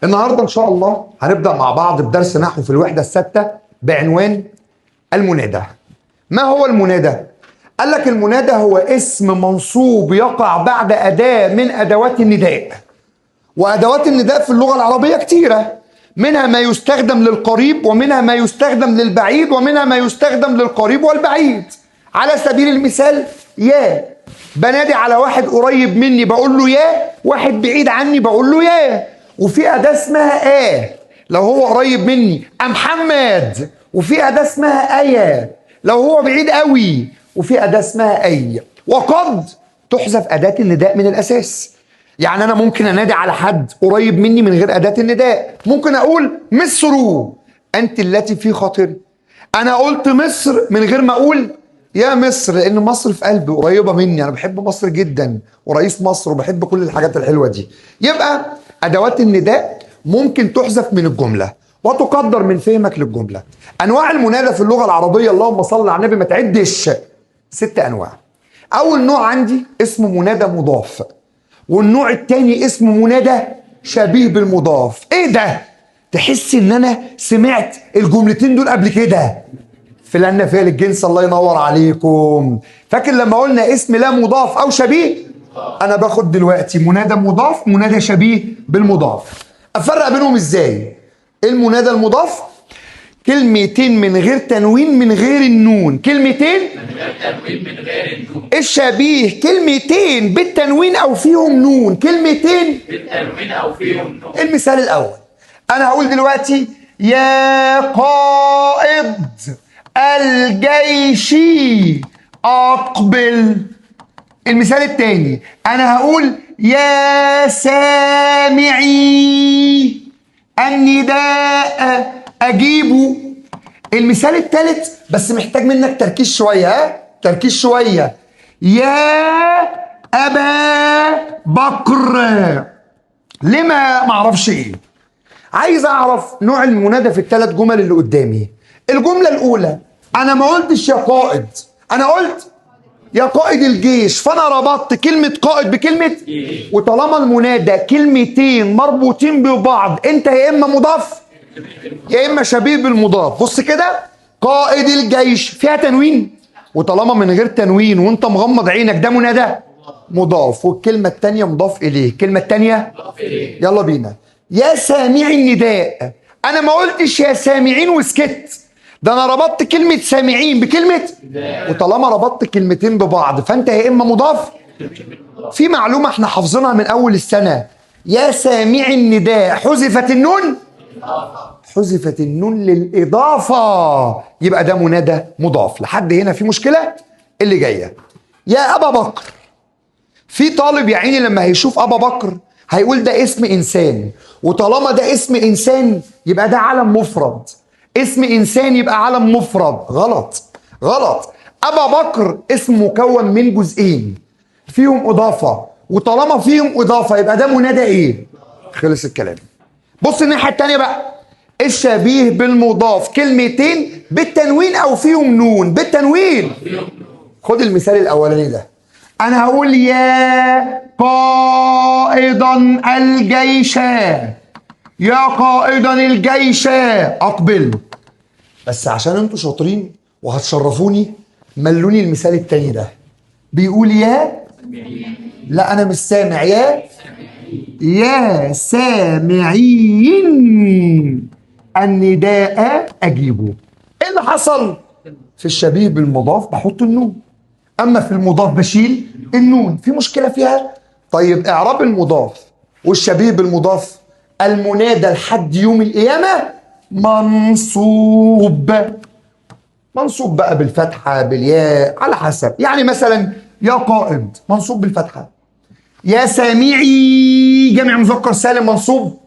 النهارده ان شاء الله هنبدا مع بعض بدرس نحو في الوحده السادسه بعنوان المنادى. ما هو المنادى؟ قال لك المنادى هو اسم منصوب يقع بعد اداه من ادوات النداء. وادوات النداء في اللغه العربيه كتيره، منها ما يستخدم للقريب ومنها ما يستخدم للبعيد ومنها ما يستخدم للقريب والبعيد. على سبيل المثال يا، بنادي على واحد قريب مني بقول له يا، واحد بعيد عني بقول له يا. وفي اداه اسمها لو هو قريب مني محمد، وفي اداه اسمها ايا لو هو بعيد قوي، وفي اداه اسمها اي. وقد تحذف اداه النداء من الاساس. يعني انا ممكن انادي على حد قريب مني من غير اداه النداء. ممكن اقول مصر انت التي في خاطري. انا قلت مصر من غير ما اقول يا مصر، لان مصر في قلبي قريبه مني، انا بحب مصر جدا ورئيس مصر وبحب كل الحاجات الحلوه دي. يبقى ادوات النداء ممكن تحذف من الجمله وتقدر من فهمك للجمله. انواع المنادى في اللغه العربيه اللهم صل على النبي ما تعدش، 6 انواع. اول نوع عندي اسمه منادى مضاف، والنوع التاني اسمه منادى شبيه بالمضاف. ايه ده؟ تحس ان انا سمعت الجملتين دول قبل كده في لنا فيها للجنس. الله ينور عليكم. فاكر لما قلنا اسم لا مضاف او شبيه؟ انا باخد دلوقتي منادى مضاف منادى شبيه بالمضاف. افرق بينهم ازاي؟ المنادى المضاف كلمتين من غير تنوين من غير النون، كلمتين من غير تنوين من غير النون. الشبيه كلمتين بالتنوين او فيهم نون، كلمتين بالتنوين او فيهم نون. المثال الاول، انا هقول دلوقتي يا قائد الجيش اقبل. المثال الثاني انا هقول يا سامعي النداء اجيبه. المثال الثالث بس محتاج منك تركيز شويه، تركيز شويه. يا ابا بكر لما معرفش ايه. عايز اعرف نوع المنادى في ال3 جمل اللي قدامي. الجمله الاولى انا ما قلتش يا قائد، انا قلت يا قائد الجيش، فانا ربطت كلمه قائد بكلمه وطالما المنادى كلمتين مربوطين ببعض انت يا اما مضاف يا اما شبيه بالمضاف. بص كده، قائد الجيش فيها تنوين، وطالما من غير تنوين وانت مغمض عينك ده منادى مضاف، والكلمه الثانيه مضاف اليه. الكلمه الثانيه يلا بينا. يا سامعي النداء، انا ما قلتش يا سامعين وسكت، ده انا ربطت كلمه سامعين بكلمه، وطالما ربطت كلمتين ببعض فانت يا اما مضاف. في معلومه احنا حافظينها من اول السنه، يا سامعي النداء حذفت النون، حذفت النون للاضافه، يبقى ده منادى مضاف. لحد هنا في مشكله؟ اللي جايه يا ابا بكر. في طالب يا عيني لما هيشوف ابا بكر هيقول ده اسم انسان، وطالما ده اسم انسان يبقى ده علم مفرد. اسم انسان يبقى علم مفرد. غلط غلط. ابا بكر اسم مكون من جزئين فيهم اضافه، وطالما فيهم اضافه يبقى ده منادى ايه؟ خلص الكلام. بص الناحيه الثانيه بقى، الشبيه بالمضاف كلمتين بالتنوين او فيهم نون. بالتنوين خد المثال الاولاني ده، انا هقول يا قائدا الجيش، يا قائدا الجيش اقبل. بس عشان انتوا شاطرين وهتشرفوني ملوني المثال التاني ده، بيقول يا، لا انا مش سامع، يا سامعين النداء اجيبه. ايه اللي حصل؟ في الشبيه بالمضاف بحط النون، اما في المضاف بشيل النون. في مشكله فيها؟ طيب اعراب المضاف والشبيه بالمضاف، المنادى لحد يوم القيامه منصوب. منصوب بقى بالفتحه بالياء على حسب. يعني مثلا يا قائد منصوب بالفتحه، يا سامعي جمع مذكر سالم منصوب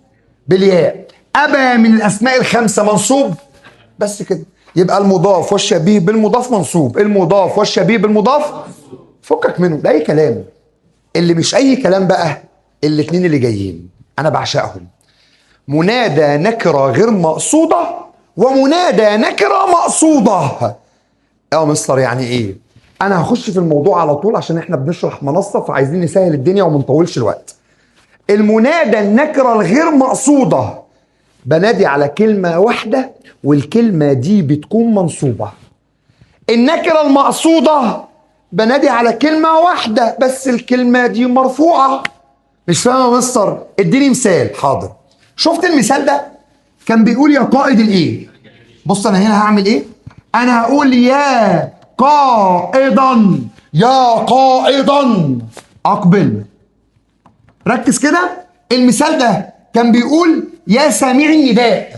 بالياء، ابا من الاسماء ال5 منصوب. بس كده. يبقى المضاف والشبيه بالمضاف منصوب، المضاف والشبيه بالمضاف فكك منه، ده اي كلام. اللي مش اي كلام بقى الاتنين اللي جايين انا بعشقهم، منادى نكره غير مقصوده ومنادى نكره مقصوده. يا مستر يعني ايه؟ انا هخش في الموضوع على طول عشان احنا بنشرح منصه فعايزين نسهل الدنيا وما نطولش الوقت. المنادى النكرة الغير مقصودة بنادي على كلمة واحدة والكلمة دي بتكون منصوبة. النكرة المقصودة بنادي على كلمة واحدة بس الكلمة دي مرفوعة. مش فاهم يا مستر؟ اديني مثال. حاضر. شفت المثال ده؟ كان بيقول يا قائد الايه؟ بص انا هنا هعمل ايه؟ انا هقول يا قائدا، يا قائدا اقبل. ركز كده. المثال ده كان بيقول يا سامعي النداء.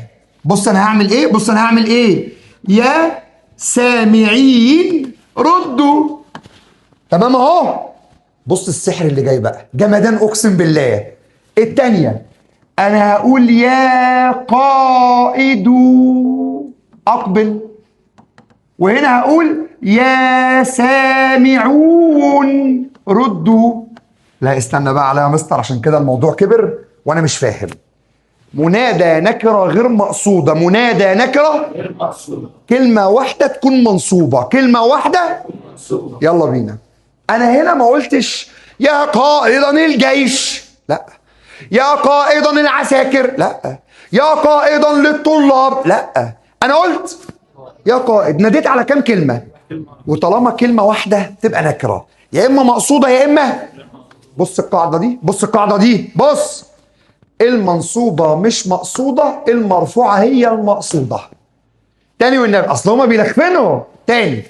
بص انا هعمل ايه؟ بص انا هعمل ايه؟ يا سامعين ردوا. تمام اهو. بص السحر اللي جاي بقى جمدان اقسم بالله. التانية انا هقول يا قائد اقبل، وهنا هقول يا سامعون ردوا. لا استنى بقى عليا يا مستر عشان كده الموضوع كبر وانا مش فاهم. منادى نكرة غير مقصودة، منادى نكرة غير مقصودة، كلمة واحدة تكون منصوبة، كلمة واحدة منصوبة. يلا بينا. أنا هنا ما قلتش يا قائدا الجيش، لا. يا قائدا العساكر، لا. يا قائدا للطلاب، لا. أنا قلت يا قائد. ناديت على كام كلمة؟ وطالما كلمة واحدة تبقى نكرة، يا إما مقصودة يا إما. بص القاعدة دي، بص القاعدة دي، بص. المنصوبة مش مقصودة، المرفوعة هي المقصودة. تاني والنبي أصل هما بيلخفنوا. تاني.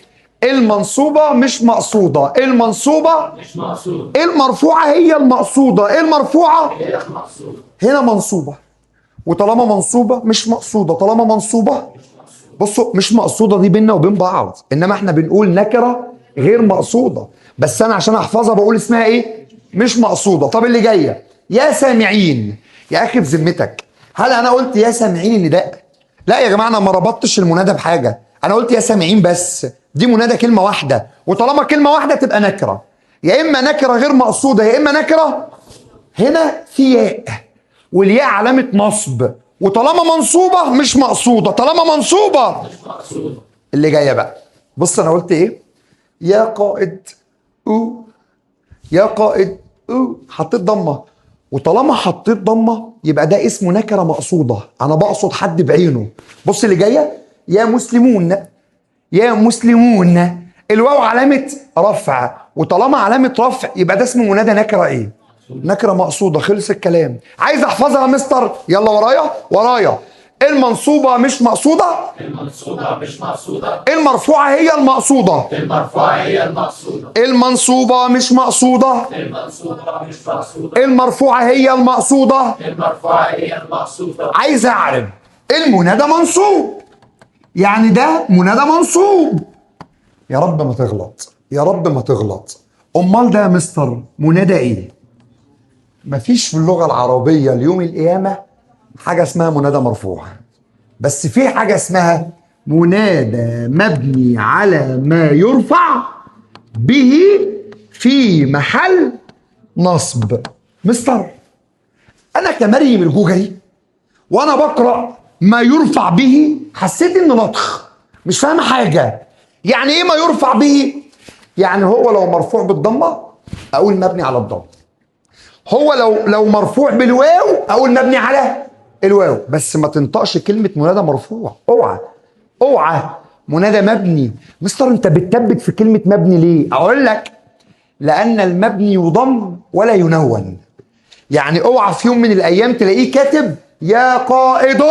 المنصوبة مش مقصودة، المنصوبة مش مقصودة، المرفوعة هي المقصودة، المرفوعة هي المقصودة. هنا منصوبة، وطالما منصوبة مش مقصودة، طالما منصوبة بصوا مش مقصودة دي بينا وبين بعض، إنما إحنا بنقول نكرة غير مقصودة، بس أنا عشان أحفظها بقول اسمها إيه؟ مش مقصودة. طب اللي جاية يا سامعين. يا أخي بذمتك هل أنا قلت يا سامعين النداء؟ لا يا جماعة، أنا ما ربطتش المنادى بحاجة، أنا قلت يا سامعين بس. دي منادى كلمة واحدة، وطالما كلمة واحدة تبقى نكرة، يا إما نكرة غير مقصودة يا إما نكرة. هنا في ياء، والياء علامة نصب، وطالما منصوبة مش مقصودة، طالما منصوبة مش مقصودة. اللي جاية بقى بص أنا قلت إيه؟ يا قائد يا قائد حطيت ضمة، وطالما حطيت ضمة يبقى ده اسمه نكرة مقصودة، أنا بقصد حد بعينه. بص اللي جاية يا مسلمون، يا مسلمون، الواو علامة رفع، وطالما علامة رفع يبقى ده اسمه منادى نكرة إيه؟ نكرة مقصودة. خلص الكلام. عايز أحفظها يا مستر؟ يلا ورايا ورايا. المنصوبة مش مقصودة، المنصوبة مش مقصودة، المرفوعة هي المقصودة، المرفوعة هي المقصودة، المنصوبة مش مقصودة، المنصوبة مش مقصودة، المرفوعة هي المقصودة، المرفوعة هي المقصودة. عايز أعرف المنادى منصوب، يعني ده منادى منصوب. يا رب ما تغلط، يا رب ما تغلط. أمال ده يا مستر منادى إيه؟ مفيش في اللغة العربية اليوم القيامة حاجة اسمها منادى مرفوع، بس في حاجة اسمها منادى مبني على ما يرفع به في محل نصب. مستر أنا كمريم الجوجري وأنا بقرأ ما يرفع به حسيت إنه نطخ، مش فاهم حاجة. يعني إيه ما يرفع به؟ يعني هو لو مرفوع بالضمة أقول مبني على الضم، هو لو مرفوع بالواو أقول مبني على الواو، بس ما تنطقش كلمة منادى مرفوع. اوعى اوعى. منادى مبني. مستر انت بتثبت في كلمة مبني ليه؟ اقول لك لان المبني يضم ولا ينون. يعني اوعى في يوم من الايام تلاقيه كاتب يا قائد،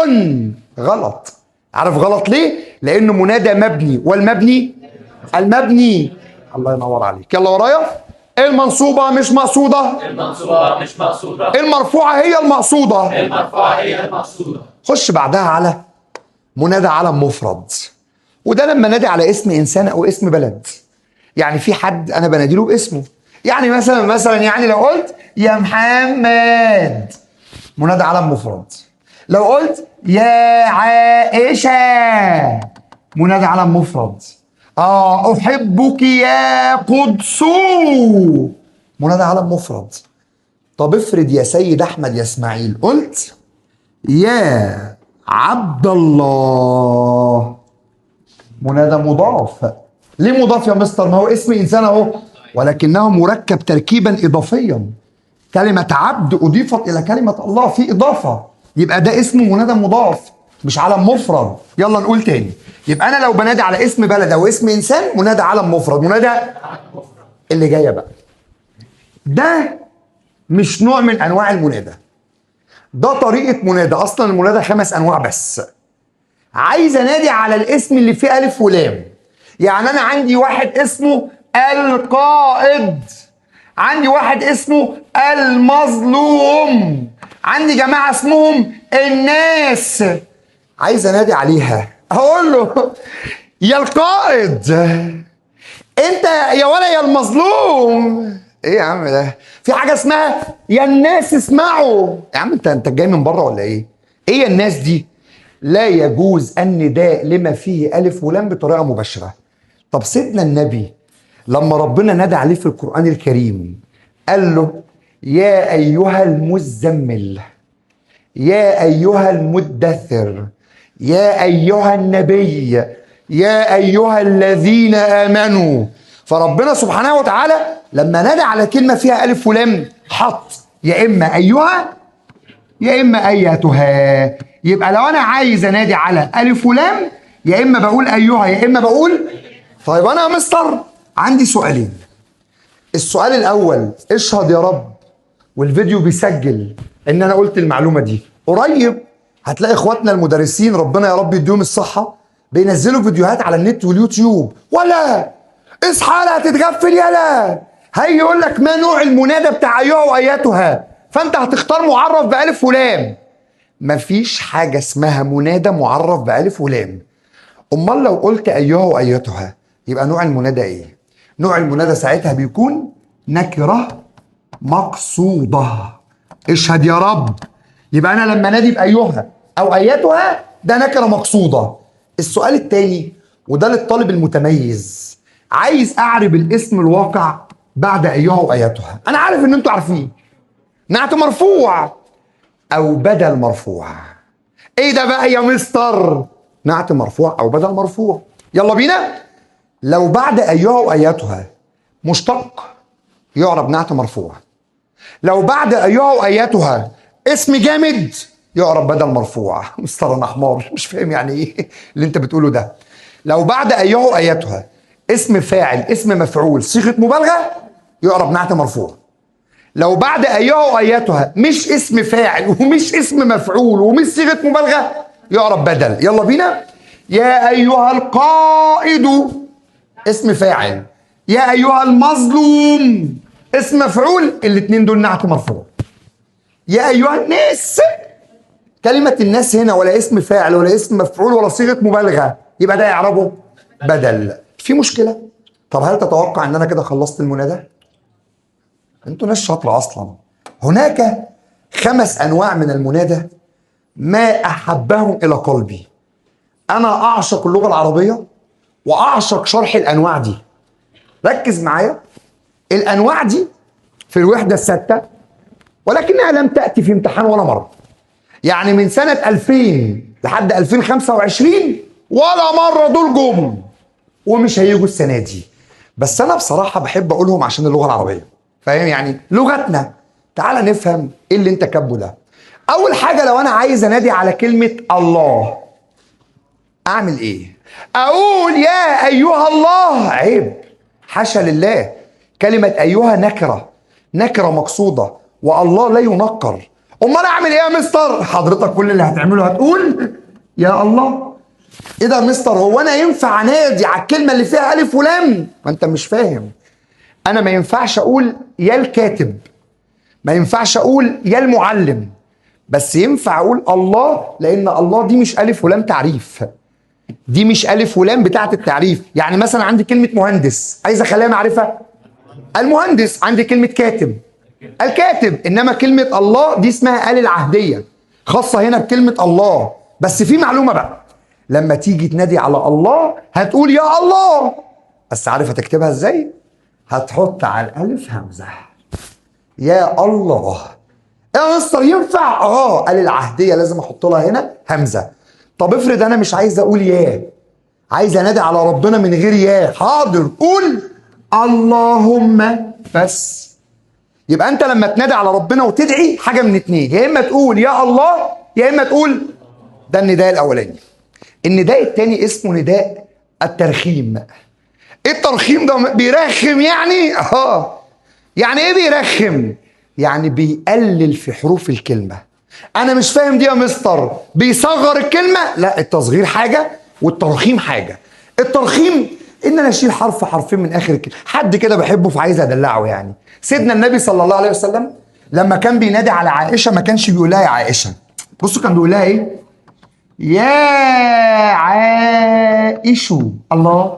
غلط. عارف غلط ليه؟ لانه منادى مبني، والمبني المبني. الله ينور عليك. يلا ورايا. المنصوبة مش مقصودة، المنصوبة مش مقصودة، المرفوعة هي المقصودة، المرفوعة هي المقصودة. خش بعدها على منادى علم مفرد، وده لما نادي على اسم إنسان أو اسم بلد. يعني في حد أنا بناديله باسمه، يعني مثلا يعني لو قلت يا محمد منادى علم مفرد. لو قلت يا عائشة منادى علم مفرد. أحبك يا قدس منادى علم مفرد. طب افرض يا سيد أحمد يا إسماعيل قلت يا عبد الله منادى مضاف. ليه مضاف يا مستر؟ ما هو اسم إنسان أهو، ولكنه مركب تركيبا إضافيا. كلمة عبد أضيفت إلى كلمة الله، في إضافة، يبقى ده اسم منادى مضاف مش علم مفرد. يلا نقول تاني، يبقى أنا لو بنادي على اسم بلد أو اسم إنسان منادى علم مفرد، منادى اللي جاية بقى. ده مش نوع من أنواع المنادى، ده طريقة منادى. أصلا المنادى 5 أنواع بس. عايز أنادي على الاسم اللي فيه ألف ولام. يعني أنا عندي واحد اسمه القائد، عندي واحد اسمه المظلوم، عندي جماعة اسمهم الناس. عايز انادي عليها هقول له يا القائد، انت يا ولا يا المظلوم. ايه يا عم ده؟ في حاجة اسمها يا الناس اسمعوا. يا عم انت جاي من بره ولا ايه؟ ايه يا الناس دي؟ لا يجوز النداء لما فيه ألف ولام بطريقة مباشرة. طب سيدنا النبي لما ربنا نادى عليه في القرآن الكريم قال له يا أيها المزمل، يا أيها المدثر، يا أيها النبي، يا أيها الذين آمنوا. فربنا سبحانه وتعالى لما نادى على كلمة فيها ألف ولام حط يا إما أيها يا إما أيتها. يبقى لو أنا عايز أنادي على ألف ولام يا إما بقول أيها يا إما بقول. طيب أنا يا مستر عندي سؤالين. السؤال الأول اشهد يا رب والفيديو بيسجل إن أنا قلت المعلومة دي. قريب هتلاقي إخواتنا المدرسين ربنا يا رب يديهم الصحة بينزلوا فيديوهات على النت واليوتيوب. ولا اصحى لا تتغفل يلا، هيجي يقول لك ما نوع المنادى بتاع أيها وأيتها، فأنت هتختار معرف بألف ولام. مفيش حاجة اسمها منادى معرف بألف ولام. أمال لو قلت أيها وأيتها يبقى نوع المنادى إيه؟ نوع المنادى ساعتها بيكون نكرة مقصودة. اشهد يا رب، يبقى أنا لما نادي بأيها أو أيتها ده نكرة مقصودة. السؤال التاني وده للطالب المتميز، عايز أعرب الاسم الواقع بعد أيها وأيتها. أنا عارف إن أنتوا عارفين نعت مرفوع أو بدل مرفوع. إيه ده بقى يا مستر؟ نعت مرفوع أو بدل مرفوع. يلا بينا. لو بعد أيها وأيتها مشتق يعرب نعت مرفوع. لو بعد أيها وأيتها اسم جامد يعرب بدل مرفوع. مستر أنا حمار مش فاهم يعني إيه اللي أنت بتقوله ده. لو بعد أيها وأيتها اسم فاعل اسم مفعول صيغة مبالغة يعرب نعت مرفوع. لو بعد أيها وأيتها مش اسم فاعل ومش اسم مفعول ومش صيغة مبالغة يعرب بدل. يلا بينا. يا أيها القائد اسم فاعل، يا أيها المظلوم اسم مفعول، الاتنين دول نعت مرفوع. يا أيها الناس، كلمة الناس هنا ولا اسم فاعل ولا اسم مفعول ولا صيغة مبالغة، يبقى ده يعربه بدل. في مشكلة؟ طب هل تتوقع ان انا كده خلصت المنادى؟ انتوا ناس شاطرة اصلا. هناك 5 انواع من المنادى ما احبهم الى قلبي. انا اعشق اللغة العربية واعشق شرح الانواع دي. ركز معايا. الانواع دي في الوحدة الستة ولكنها لم تأتي في امتحان ولا مرة. يعني من سنة 2000 لحد 2025 ولا مرة دول جم، ومش هيجوا السنة دي. بس أنا بصراحة بحب أقولهم عشان اللغة العربية، فاهم يعني لغتنا. تعال نفهم إيه اللي أنت كاتبه ده. أول حاجة لو أنا عايز أنادي على كلمة الله أعمل إيه؟ أقول يا أيها الله. عيب، حاشا لله. كلمة أيها نكرة، نكرة مقصودة، والله لا ينكر. أمال أعمل إيه يا مستر؟ حضرتك كل اللي هتعمله هتقول يا الله. ايه ده يا مستر؟ هو انا ينفع انادي على الكلمه اللي فيها الف ولام؟ ما انت مش فاهم. انا ما ينفعش اقول يا الكاتب، ما ينفعش اقول يا المعلم، بس ينفع اقول الله، لان الله دي مش الف ولام تعريف، دي مش الف ولام بتاعه التعريف. يعني مثلا عندي كلمه مهندس عايز اخليها معرفه، المهندس. عندي كلمه كاتب، الكاتب. انما كلمه الله دي اسمها العهديه، خاصه هنا بكلمه الله. بس في معلومه بقى، لما تيجي تنادي على الله هتقول يا الله، بس عارف هتكتبها ازاي؟ هتحط على الالف همزه. يا الله. يا مستر ينفع؟ قال العهديه لازم احط لها هنا همزه. طب افرض انا مش عايز اقول يا، عايز انادي على ربنا من غير يا. حاضر، قول اللهم بس. يبقى انت لما تنادي على ربنا وتدعي حاجه من اتنين، يا اما تقول يا الله يا اما تقول. ده النداء الاولاني. النداء التاني اسمه نداء الترخيم. ايه الترخيم ده؟ بيرخم يعني؟ يعني ايه بيرخم؟ يعني بيقلل في حروف الكلمه. انا مش فاهم دي يا مستر، بيصغر الكلمه؟ لا، التصغير حاجه والترخيم حاجه. الترخيم ان انا اشيل حرف حرفين من اخر الكلمه. حد كده بحبه فعايز ادلعه يعني. سيدنا النبي صلى الله عليه وسلم لما كان بينادي على عائشه ما كانش بيقول لها يا عائشه. بصوا كان بيقول لها ايه؟ يا عائشة. الله،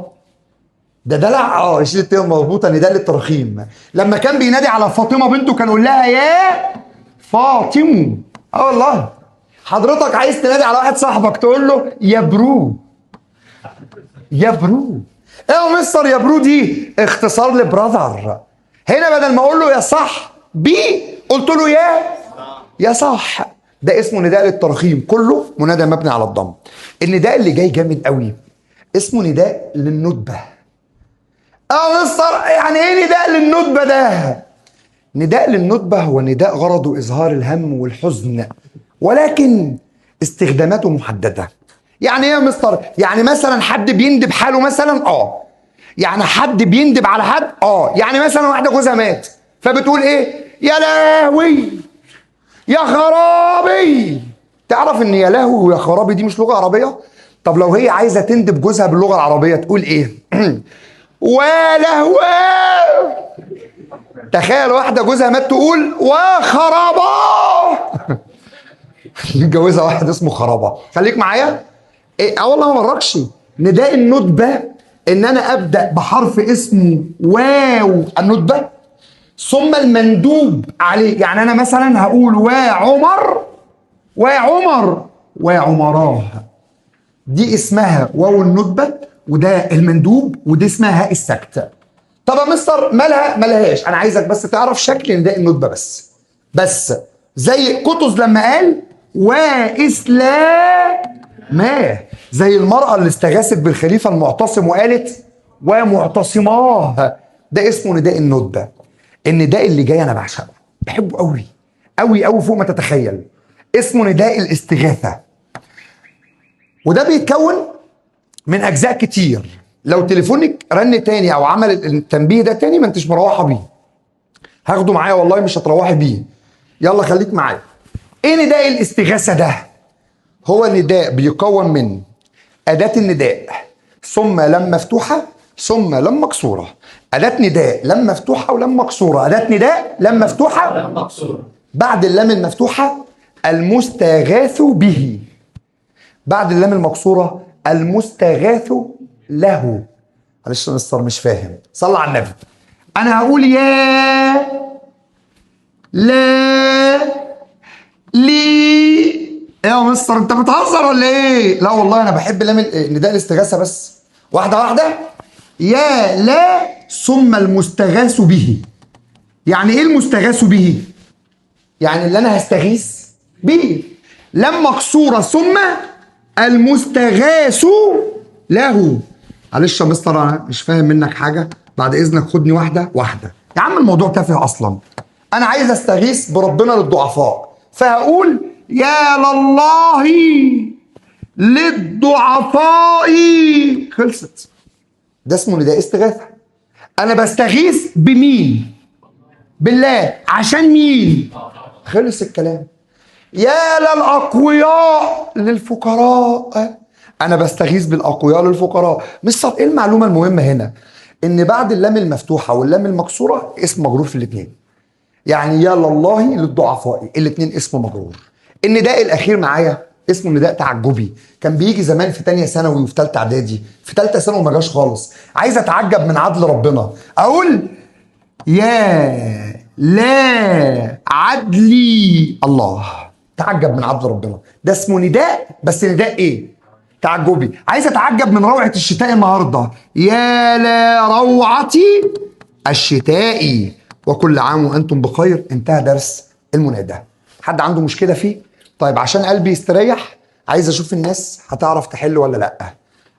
ده دلع. يشيل التاء مربوطه نداء للترخيم. لما كان بينادي على فاطمه بنته كان يقول لها يا فاطمه. والله حضرتك عايز تنادي على واحد صاحبك تقول له يا برو. يا برو ايه يا مستر؟ يا برو دي اختصار لبراذر. هنا بدل ما اقول له يا صح بي قلت له يا صح. ده اسمه نداء للترخيم، كله منادى مبني على الضم. النداء اللي جاي جامد قوي اسمه نداء للندبه. مستر يعني ايه نداء للندبه ده؟ نداء للندبه هو نداء غرضه اظهار الهم والحزن، ولكن استخداماته محدده. يعني ايه يا مستر؟ يعني مثلا حد بيندب حاله مثلا، يعني حد بيندب على حد، يعني مثلا واحده جوزها مات فبتقول ايه؟ يا لهوي يا خرابي. تعرف ان يا لهوي ويا خرابي دي مش لغه عربيه؟ طب لو هي عايزه تندب جوزها باللغه العربيه تقول ايه؟ ولهوي. تخيل واحده جوزها مات تقول وخرابه. متجوزه واحد اسمه خرابه. خليك معايا. والله ما بركش. نداء الندبه ان انا ابدا بحرف اسمه واو الندبه ثم المندوب عليه. يعني انا مثلا هقول وعمر وعمراه، دي اسمها واو الندبه وده المندوب ودي اسمها هاء السكت. طب يا مستر مالها؟ مالهاش. انا عايزك بس تعرف شكل نداء الندبه بس زي قطز لما قال واسلاماه، زي المراه اللي استغاثت بالخليفه المعتصم وقالت ومعتصماه. ده اسمه نداء الندبه. النداء اللي جاي انا بعشقه، بحبه قوي قوي قوي فوق ما تتخيل. اسمه نداء الاستغاثه، وده بيتكون من اجزاء كتير. لو تليفونك رن تاني او عمل التنبيه ده تاني ما انتش مروحه بيه، هاخده معايا والله مش هتروحي بيه. يلا خليك معايا. ايه نداء الاستغاثه ده؟ هو نداء بيكون من اداه النداء ثم لم مفتوحه ثم لم مكسوره. أداة نداء لم مفتوحة ولم مكسورة. أداة نداء لم مفتوحة لم مكسورة. بعد اللام المفتوحة المستغاث به. بعد اللام المكسورة المستغاث له. معلش يا مستر مش فاهم، صلى على النبي. أنا هقول يا لا لي. ايه يا مستر انت بتهزر ولا ايه؟ لا والله انا بحب لام نداء الاستغاثة بس. واحدة واحدة. يا لا ثم المستغاث به. يعني ايه المستغاث به؟ يعني اللي انا هستغيث به. لم مكسوره ثم المستغاث له. معلش يا مستر انا مش فاهم منك حاجه، بعد اذنك خدني واحده واحده. يا عم الموضوع تافه اصلا. انا عايز استغيث بربنا للضعفاء فهقول يا لله للضعفاء. خلصت. ده اسمه نداء استغاثه. انا بستغيث بمين؟ بالله. عشان مين؟ خلص الكلام. يا للاقوياء للفقراء. انا بستغيث بالاقوياء للفقراء. مستر ايه المعلومه المهمه هنا؟ ان بعد اللام المفتوحه واللام المكسوره اسم مجرور في الاثنين. يعني يا لله للضعفاء الاثنين اسم مجرور. النداء الاخير معايا اسمه نداء تعجبي. كان بيجي زمان في تانية ثانوي وفي تالتة اعدادي. في تالتة ثانوي ما جاش خالص. عايز اتعجب من عدل ربنا اقول يا لا عدلي الله. تعجب من عدل ربنا. ده اسمه نداء بس نداء ايه؟ تعجبي. عايز اتعجب من روعة الشتاء النهارده. يا لا روعة الشتاء وكل عام وانتم بخير. انتهى درس المنادى. حد عنده مشكلة فيه؟ طيب عشان قلبي يستريح عايز اشوف الناس هتعرف تحل ولا لا.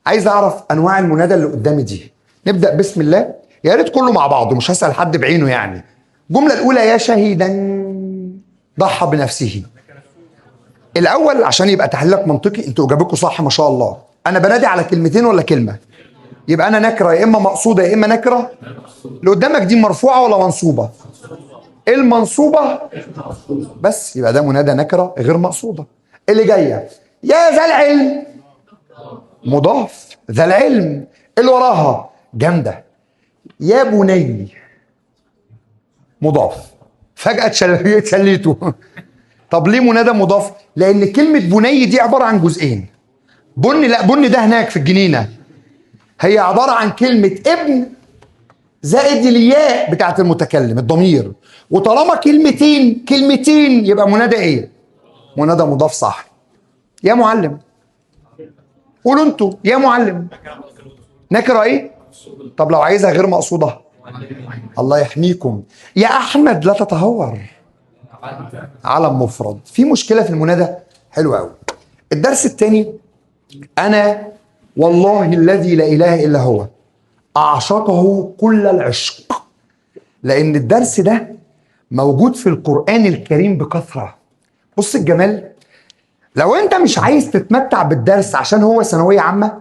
عايز اعرف انواع المنادى اللي قدامي دي. نبدأ بسم الله. يا ريت كله مع بعضه مش هسأل حد بعينه يعني. الجملة الأولى يا شهيدا ضحى بنفسه. الأول عشان يبقى تحليلك منطقي، انتوا إجابتكم صح ما شاء الله. أنا بنادي على كلمتين ولا كلمة؟ يبقى أنا نكرة يا إما مقصودة يا إما نكرة. اللي قدامك دي مرفوعة ولا منصوبة؟ المنصوبة بس، يبقى ده منادى نكرة غير مقصودة. اللي جاية يا ذا العلم مضاف، ذا العلم اللي وراها جامدة، يا بني مضاف، فجأة اتشليته. طب ليه منادى مضاف؟ لأن كلمة بني دي عبارة عن جزئين. بن، لا بن ده هناك في الجنينة، هي عبارة عن كلمة ابن زائد الياء بتاعت المتكلم الضمير، وطالما كلمتين يبقى منادى ايه؟ منادى مضاف صح. يا معلم قولوا انتوا يا معلم نكرة ايه؟ طب لو عايزها غير مقصودة الله يحميكم يا احمد لا تتهور، علم مفرد. في مشكلة في المنادى حلو قوي. الدرس الثاني انا والله الذي لا اله الا هو اعشقه كل العشق، لان الدرس ده موجود في القرآن الكريم بكثرة. بص الجمال، لو انت مش عايز تتمتع بالدرس عشان هو ثانوية عامة،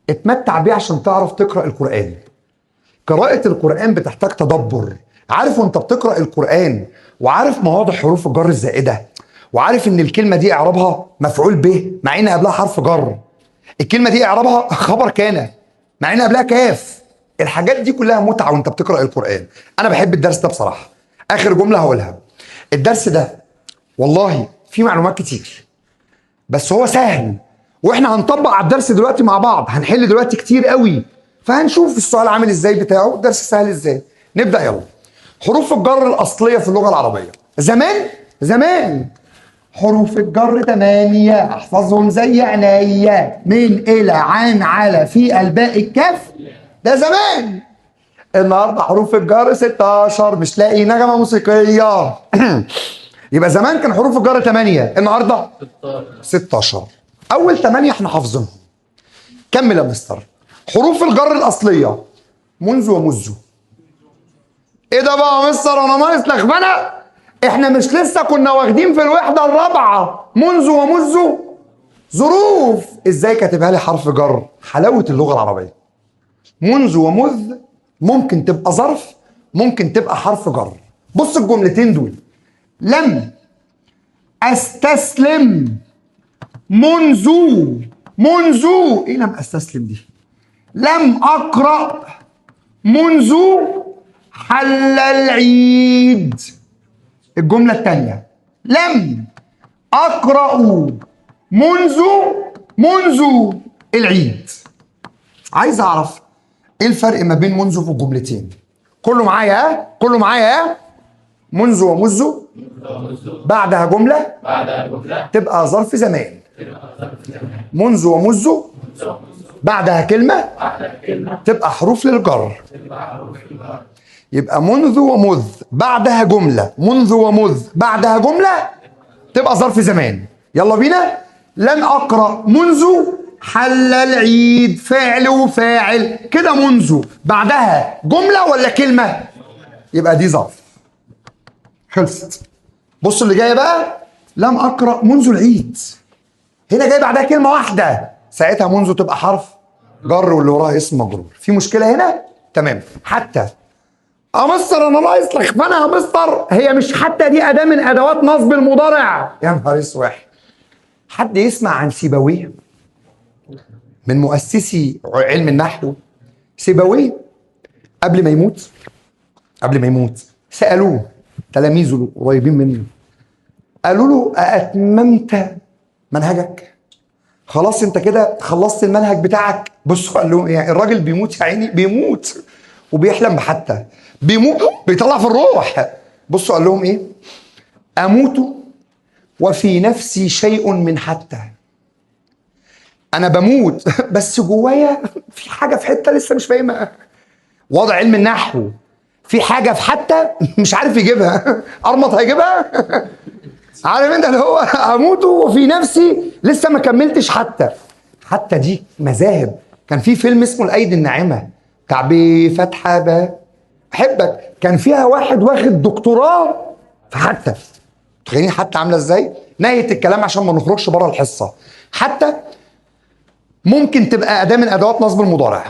اتمتع بيه عشان تعرف تقرأ القرآن. قراءة القرآن بتحتاج تدبر. عارف وانت بتقرأ القرآن وعارف مواضع حروف الجر الزائدة، وعارف ان الكلمة دي اعرابها مفعول به مع ان قبلها حرف جر، الكلمة دي اعرابها خبر كان مع ان قبلها كاف. الحاجات دي كلها متعة وانت بتقرأ القرآن. انا بحب الدرس ده بصراحة. اخر جملة هقولها، الدرس ده والله فيه معلومات كتير بس هو سهل، واحنا هنطبق على الدرس دلوقتي مع بعض، هنحل دلوقتي كتير قوي، فهنشوف السؤال عامل ازاي بتاعه، الدرس سهل ازاي. نبدأ يلا. حروف الجر الأصلية في اللغة العربية زمان حروف الجر 8 احفظهم زي عينيا، من إلى عن على في الباء الكاف، ده زمان. النهارده حروف الجر 16، مش لاقي نغمة موسيقية. يبقى زمان كان حروف الجر 8، النهارده 16. أول 8 احنا حافظينهم. كمل يا مستر. حروف الجر الأصلية منذ ومذ. ايه ده بقى يا مستر انا ناقص لخبنه؟ احنا مش لسه كنا واخدين في الوحده الرابعه منذ ومذ؟ ظروف ازاي كاتبها لي حرف جر؟ حلاوه اللغه العربيه. منذ ومذ ممكن تبقى ظرف، ممكن تبقى حرف جر. بص الجملتين دول، لم استسلم منذ ايه لم استسلم دي؟ لم اقرأ منذ حل العيد. الجملة الثانية لم أقرأ منذ العيد. عايز أعرف إيه الفرق ما بين منذ في الجملتين. كله معايا منذ ومذ بعدها جملة تبقى ظرف زمان. منذ ومذ بعدها كلمة تبقى حروف للجر. يبقى منذ ومذ بعدها جملة، منذ ومذ بعدها جملة تبقى ظرف زمان. يلا بينا. لن أقرأ منذ حل العيد، فعل وفاعل كده، منذ بعدها جملة ولا كلمة؟ يبقى دي ظرف. خلصت. بص اللي جاية بقى، لم أقرأ منذ العيد، هنا جاي بعدها كلمة واحدة، ساعتها منذ تبقى حرف جر واللي وراها اسم مجرور. في مشكلة هنا؟ تمام. حتى يا مستر انا ناقص لخبنه يا مستر، هي مش حتى دي اداه من ادوات نصب المضارع؟ يا نهار اسود. حد يسمع عن سيبويه؟ من مؤسسي علم النحو. سيبويه قبل ما يموت سالوه تلاميذه القريبين منه، قالوا له أأتممت منهجك؟ خلاص انت كده خلصت المنهج بتاعك؟ بصوا قال لهم يعني الراجل بيموت يا عيني، بيموت وبيحلم بحتى، بيموت بيطلع في الروح. بصوا قال لهم ايه؟ اموت وفي نفسي شيء من حتى. انا بموت بس جوايا في حاجه في حته لسه مش فاهمها. وضع علم النحو في حاجه في حتى مش عارف يجيبها. ارمط هيجيبها. عارف انت اللي هو اموت وفي نفسي لسه ما كملتش حتى دي مذاهب. كان في فيلم اسمه الايدي الناعمه بتاع بفتحه احبك. كان فيها واحد واخد دكتوراه في حتى. تخيلين حتى عامله ازاي؟ نهايه الكلام عشان ما نخرجش بره الحصه. حتى ممكن تبقى اداه من ادوات نصب المضارع،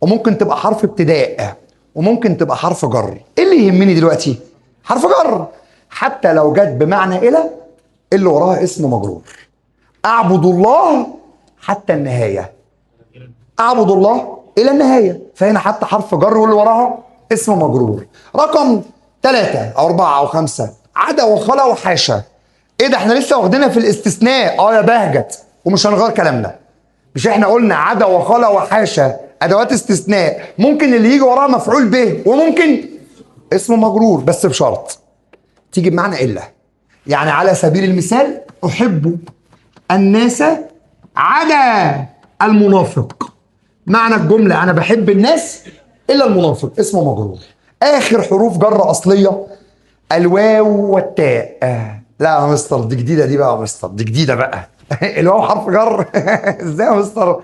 وممكن تبقى حرف ابتداء، وممكن تبقى حرف جر. ايه اللي يهمني دلوقتي؟ حرف جر. حتى لو جت بمعنى الى، اللي وراها اسم مجرور. اعبد الله حتى النهايه، اعبد الله الى النهايه، فهنا حتى حرف جر واللي وراها اسم مجرور. رقم 3 أو 4 أو 5، عدا وخلا وحاشا. ايه ده؟ احنا لسه واخدينها في الاستثناء. يا بهجت، ومش هنغير كلامنا. مش احنا قلنا عدا وخلا وحاشا ادوات استثناء ممكن اللي يجي وراها مفعول به، وممكن اسم مجرور، بس بشرط تيجي بمعنى الا. يعني على سبيل المثال، احب الناس عدا المنافق. معنى الجمله انا بحب الناس الا المنافق، اسم مجرور. اخر حروف جر اصليه الواو والتاء. لا يا مستر دي جديده، دي بقى يا مستر دي جديده بقى. الواو حرف جر؟ ازاي يا مستر؟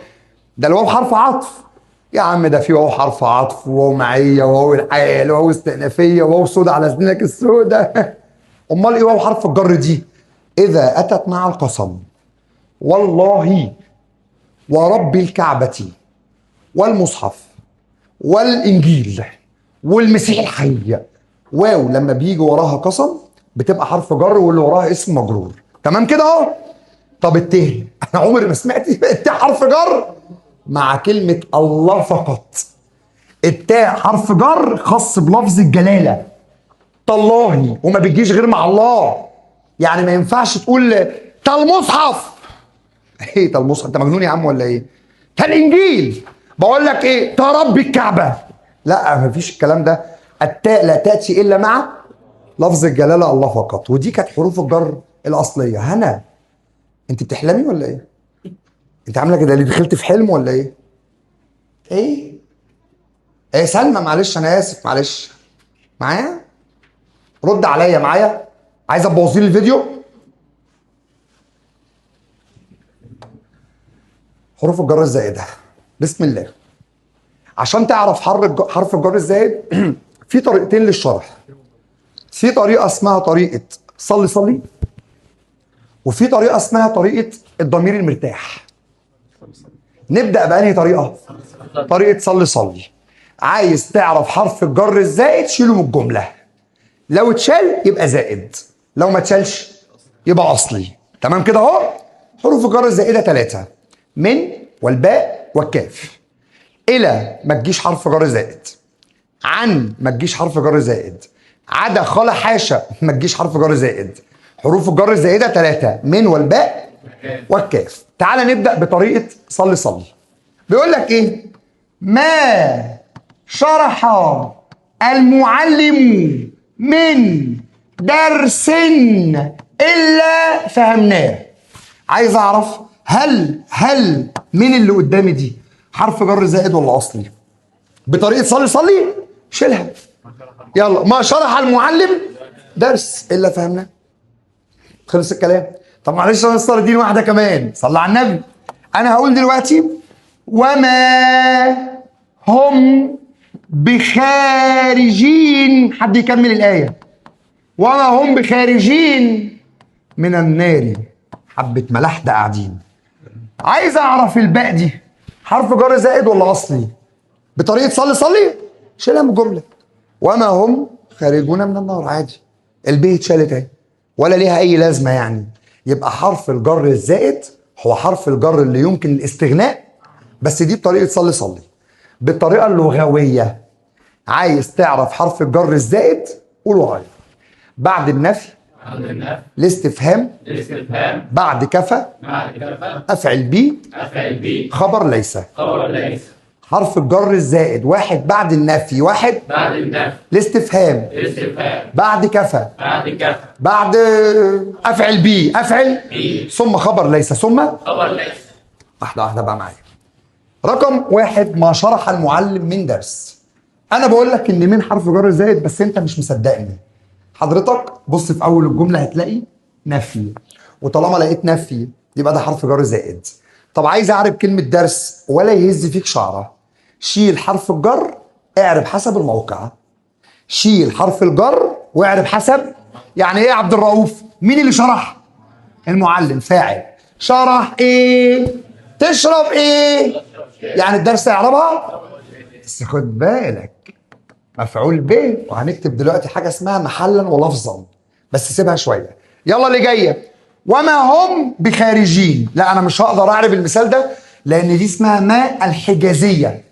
ده الواو حرف عطف يا عم. ده في واو حرف عطف، وواو معيه، وواو الحال، وواو استئنافيه، وواو سودا على سنينك السودا. امال ايه واو حرف الجر دي؟ اذا اتت مع القسم والله ورب الكعبه والمصحف والانجيل والمسيح الحي، واو لما بيجي وراها قسم بتبقى حرف جر واللي وراها اسم مجرور. تمام كده اهو. طب الته، انا عمري ما سمعت التاء حرف جر مع كلمه الله فقط. التاء حرف جر خاص بلفظ الجلاله تالله، وما بتجيش غير مع الله. يعني ما ينفعش تقول المصحف. ايه المصحف؟ انت مجنون يا عم ولا ايه؟ الانجيل. بقول لك ايه؟ رب الكعبه. لا، ما فيش الكلام ده. التاء لا تاتي الا مع لفظ الجلاله الله فقط، ودي كانت حروف الجر الاصليه. هنا انت بتحلمي ولا ايه؟ انت عامله كده ليه؟ دخلت في حلم ولا ايه؟ ايه سلمى، معلش انا اسف، معلش. معايا؟ رد عليا معايا. عايزه تبوظي لي الفيديو؟ حروف الجر الزائده. بسم الله. عشان تعرف حرف الجر الزائد في طريقتين للشرح. في طريقه اسمها طريقه صلي صلي، وفي طريقه اسمها طريقه الضمير المرتاح. نبدا بأنهي طريقه؟ طريقه صلي صلي. عايز تعرف حرف الجر الزائد شيله من الجمله. لو اتشال يبقى زائد، لو ما اتشالش يبقى اصلي. تمام كده اهو. حروف الجر الزائده 3: من والباء والكاف. الى ما تجيش حرف جر زائد، عن ما تجيش حرف جر زائد، عدا خلا حاشا ما تجيش حرف جر زائد. حروف الجر الزائده 3: من والباء والكاف. تعال نبدا بطريقه صلي صلي. بيقول لك ايه؟ ما شرح المعلم من درس الا فهمناه. عايز اعرف هل من اللي قدامي دي حرف جر زائد ولا اصلي؟ بطريقه صلي صلي شيلها. يلا، ما شرح المعلم درس الا فهمناه. خلص الكلام. طب معلش انا مستر اديني واحده كمان، صلى على النبي. انا هقول دلوقتي وما هم بخارجين. حد يكمل الايه. وما هم بخارجين من النار. حبه ملاحده قاعدين. عايز اعرف الباء دي حرف جر زائد ولا اصلي؟ بطريقه صلي صلي شيلها من الجمله. وما هم خارجون من النار. عادي، الباء اتشالت اهي ولا ليها اي لازمه يعني. يبقى حرف الجر الزائد هو حرف الجر اللي يمكن الاستغناء، بس دي بطريقه صلي صلي. بالطريقه اللغويه، عايز تعرف حرف الجر الزائد قول وغير. بعد النفي الاستفهام بعد كفى افعل بي خبر ليس. حرف الجر الزائد: واحد بعد النفي، واحد الاستفهام، بعد كفى، بعد افعل بي، ثم خبر ليس، ثم واحده واحده بقى معايا. رقم 1: ما شرح المعلم من درس. انا بقول لك ان من حرف جر زائد، بس انت مش مصدقني. حضرتك بص في اول الجمله هتلاقي نفي، وطالما لقيت نفي يبقى ده حرف جر زائد. طب عايز اعرف كلمه درس ولا يهز فيك شعره، شيل حرف الجر، اعرب حسب الموقع. شيل حرف الجر واعرب حسب. يعني ايه يا عبد الرؤوف؟ مين اللي شرح؟ المعلم. فاعل. شرح ايه؟ تشرب ايه؟ يعني الدرس هيعربها. بس خد بالك، مفعول به، وهنكتب دلوقتي حاجه اسمها محلا ولفظا، بس سيبها شويه. يلا اللي جايه. وما هم بخارجين. لا انا مش هقدر اعرف المثال ده لان دي اسمها ما الحجازيه،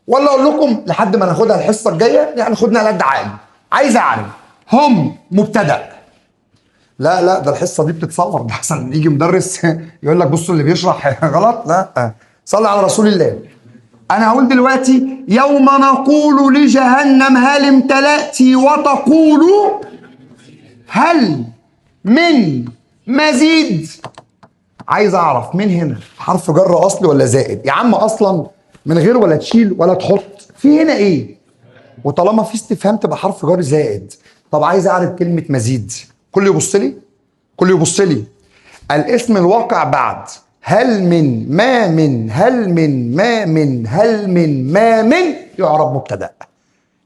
ولا اقول لكم لحد ما ناخدها الحصه الجايه، يعني خدنا على قد عقلي. عايز اعرف هم مبتدا. لا ده الحصه دي بتتصور، ده احسن يجي مدرس يقول لك بصوا اللي بيشرح غلط. لا صلي على رسول الله. انا هقول دلوقتي يوم نقول لجهنم هل امتلأت وتقول هل من مزيد. عايز اعرف من هنا حرف جر اصلي ولا زائد؟ يا عم اصلا من غير ولا تشيل ولا تحط، في هنا ايه؟ وطالما في استفهام تبقى حرف جر زائد. طب عايز اعرف كلمه مزيد. كل يبص لي، كل يبص لي. الاسم الواقع بعد هل من ما من هل من ما من هل من ما من يعرب مبتدا.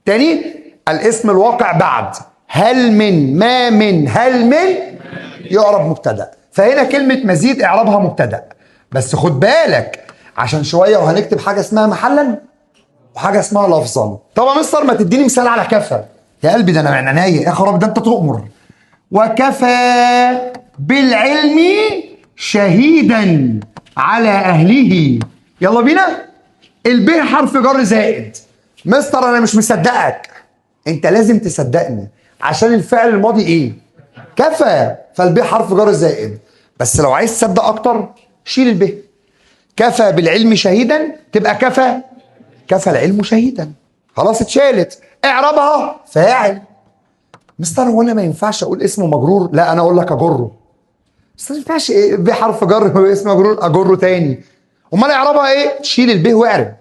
تاني، الاسم الواقع بعد هل من ما من هل من يعرب مبتدا. فهنا كلمه مزيد اعرابها مبتدا. بس خد بالك عشان شويه وهنكتب حاجه اسمها محلا وحاجه اسمها لفظا. طب يا مستر ما تديني مثال على كفى؟ يا قلبي ده انا معناية يا خراب، ده انت تؤمر. وكفى بالعلم شهيدا على اهله. يلا بينا. الب حرف جر زائد. مستر انا مش مصدقك. انت لازم تصدقني عشان الفعل الماضي ايه؟ كفى. فالب حرف جر زائد. بس لو عايز تصدق اكتر شيل الب. كفى بالعلم شهيدا تبقى كفى العلم شهيدا. خلاص اتشالت. اعربها فاعل. مستر هو انا ما ينفعش اقول اسمه مجرور؟ لا انا اقول لك اجره. بس ما ينفعش ايه بحرف جر واسم مجرور اجره تاني. امال اعربها ايه؟ شيل الب واعرب.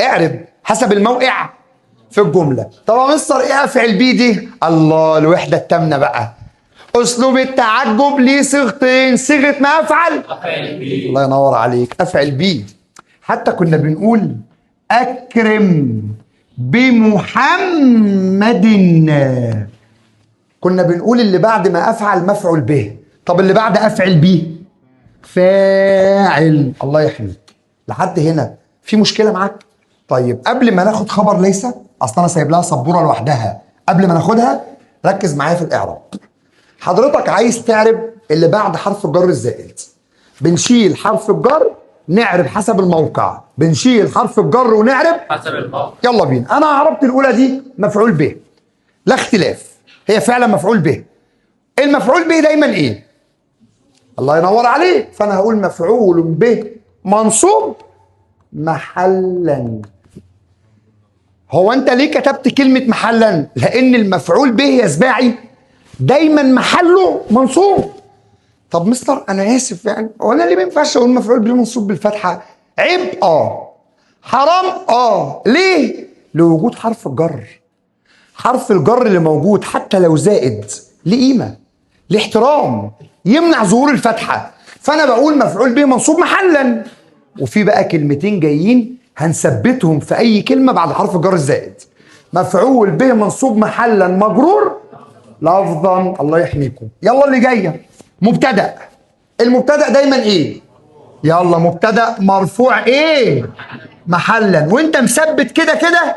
اعرب حسب الموقع في الجمله. طب يا مستر ايه افعل بيه دي؟ الله، الوحده التامنه بقى. اسلوب التعجب ليه صيغتين، صيغه ما افعل. الله ينور عليك، افعل بيه. حتى كنا بنقول اكرم بمحمد. كنا بنقول اللي بعد ما افعل مفعول به. طب اللي بعد افعل بيه فاعل. الله يحميك. لحد هنا في مشكله معاك؟ طيب قبل ما ناخد خبر ليس، اصلا انا سايب لها سبوره لوحدها، قبل ما ناخدها ركز معايا في الاعراب. حضرتك عايز تعرب اللي بعد حرف الجر الزائد. بنشيل حرف الجر نعرب حسب الموقع. بنشيل حرف الجر ونعرب حسب الموقع. يلا بينا. انا عربت الاولى دي مفعول به، لا اختلاف، هي فعلا مفعول به. المفعول به دايما ايه؟ الله ينور عليك. فانا هقول مفعول به منصوب محلا. هو انت ليه كتبت كلمه محلا؟ لان المفعول به يا سباعي دايما محله منصوب. طب مستر انا اسف، يعني هو انا ليه ما ينفعش اقول مفعول به منصوب بالفتحه؟ عيب حرام ليه؟ لوجود حرف الجر. حرف الجر اللي موجود حتى لو زائد ليه قيمه، ليه احترام، يمنع ظهور الفتحه. فانا بقول مفعول به منصوب محلا. وفي بقى كلمتين جايين هنثبتهم في اي كلمه بعد حرف الجر الزائد. مفعول به منصوب محلا مجرور لفظا. الله يحميكم. يلا اللي جايه مبتدا. المبتدا دايما ايه؟ يلا مبتدا مرفوع ايه؟ محلا. وانت مثبت كده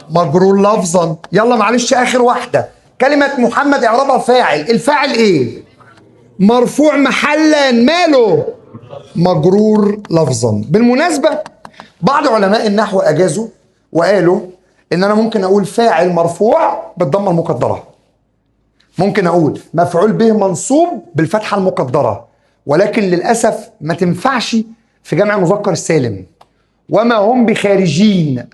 مجرور لفظا. يلا معلش اخر واحده. كلمه محمد اعرابها فاعل. الفاعل ايه؟ مرفوع محلا. ماله؟ مجرور لفظا. بالمناسبه بعض علماء النحو اجازوا وقالوا ان انا ممكن اقول فاعل مرفوع بالضمه المقدره، ممكن اقول مفعول به منصوب بالفتحه المقدره، ولكن للاسف ما تنفعش في جمع المذكر السالم. وما هم بخارجين.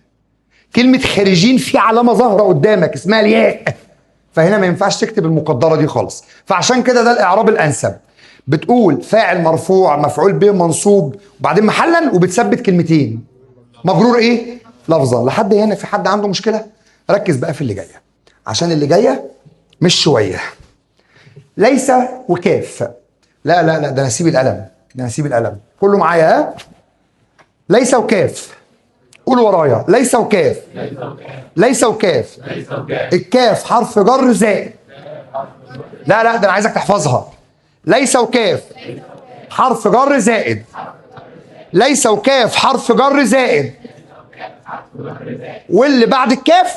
كلمه خارجين في علامه ظاهره قدامك اسمها الياء، فهنا ما ينفعش تكتب المقدره دي خالص. فعشان كده ده الاعراب الانسب. بتقول فاعل مرفوع مفعول به منصوب وبعدين محلا وبتثبت كلمتين مجرور ايه؟ لفظا. لحد هنا في حد عنده مشكله؟ ركز بقى في اللي جايه عشان اللي جايه مش شويه. ليس وكاف. لا ده انا اسيب القلم، كله معايا. ها؟ ليس وكاف قول ورايا. ليس وكاف. ليس وكاف. الكاف حرف جر زائد. لا لا، ده انا عايزك تحفظها. ليس وكاف حرف جر زائد. ليس وكاف حرف جر زائد، واللي بعد الكاف